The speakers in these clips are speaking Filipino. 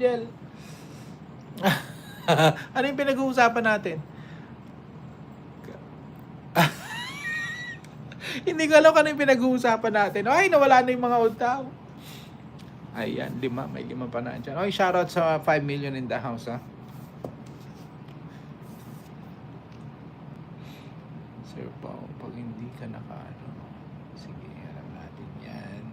Jel. Ano yung pinag-uusapan natin? Hindi ko alam kung ano yung pinag-uusapan natin. Ay, nawala na yung mga old tao. Ayan, may lima pa na dyan. Oy, shoutout sa 5 million in the house, ha. Sir Pao, pag hindi ka sige, alam natin yan.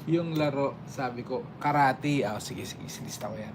Yung laro, sabi ko, karate. Sige, silista ko yan.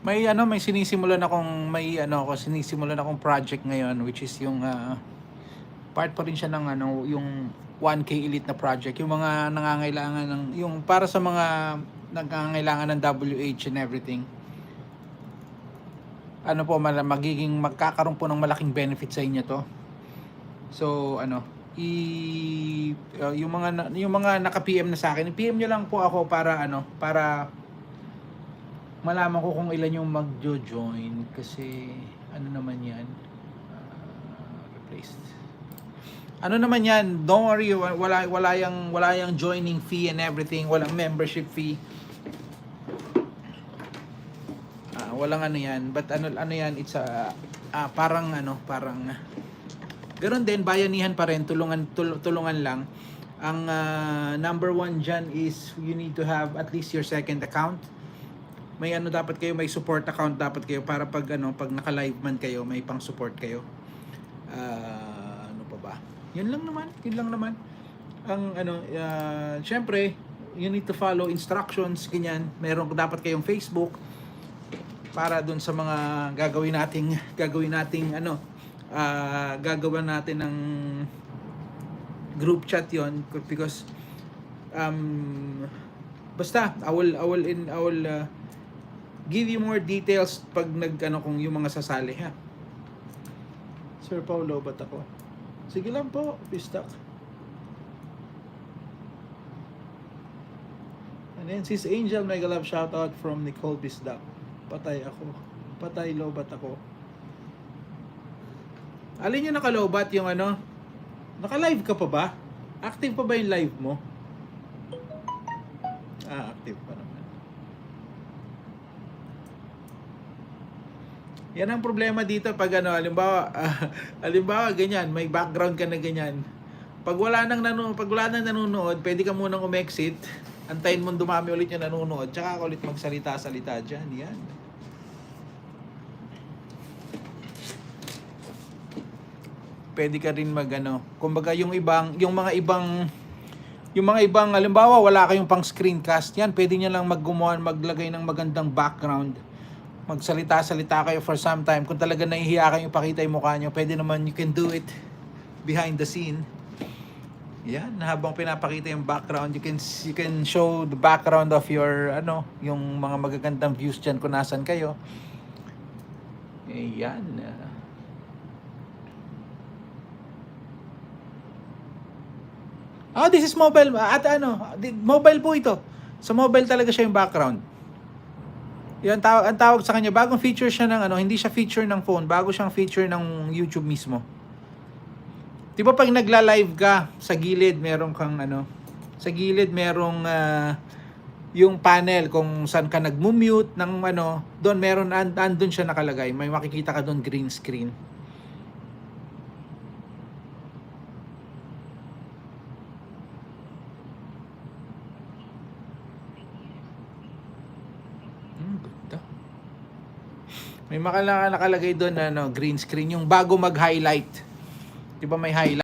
May sinisimulan akong project ngayon, which is yung part pa rin siya ng yung 1K Elite na project, yung mga nangangailangan yung para sa mga nangangailangan ng WH and everything. Magkakaroon po ng malaking benefit sa inyo to. So yung mga naka-PM na sa akin, i-PM nyo lang po ako para malaman ko kung ilan yung magjo-join, kasi naman yan, replaced. Naman yan, don't worry, wala yung joining fee and everything, walang membership fee. Walang yan, but yan, it's parang ganoon din, bayanihan pa rin, tulungan lang. Ang number one dyan is you need to have at least your second account. May dapat kayo, may support account dapat kayo para pag naka-live man kayo, may pang-support kayo. Ano pa ba? Yun lang naman. Ang syempre, you need to follow instructions, ganyan. Meron dapat kayong Facebook para dun sa mga gagawin natin ng group chat yon, because basta I will give you more details pag kung yung mga sasali, ha. Sir Paulo, ba't ako? Sige lang po, pistak. And then sis Angel, mega love shoutout from Nicole Bisdak. Patay lobat ako. Alin yung nakalobat, yung naka-live ka pa ba? Active pa ba yung live mo? Active pa naman. Yan ang problema dito pag halimbawa ganyan, may background ka na ganyan. Pag wala nang nanonood, pwede ka munang umexit, antayin mo dumami ulit yung nanonood, tsaka ka ulit magsalita dyan. Yan. Pwede ka rin kumbaga yung mga ibang halimbawa wala kayong pang screencast, yan pwede niya lang maglagay ng magandang background, magsalita kayo for some time. Kung talaga nahihiya kayo ipakita yung mukha nyo, pwede naman, you can do it behind the scene. Yan, habang pinapakita yung background, you can show the background of your yung mga magagandang views dyan kung nasan kayo. Yan. This is mobile. At mobile po ito. Sa mobile talaga siya yung background. Yan, ang tawag sa kanya, bagong feature siya ng hindi siya feature ng phone, bago siyang feature ng YouTube mismo. 'Di ba pag nagla-live ka, sa gilid merong sa gilid merong yung panel kung saan ka nag-mute ng doon meron andun siya nakalagay. May makikita ka doon green screen. May nakalagay doon green screen, yung bago mag-highlight. 'Di ba may highlight?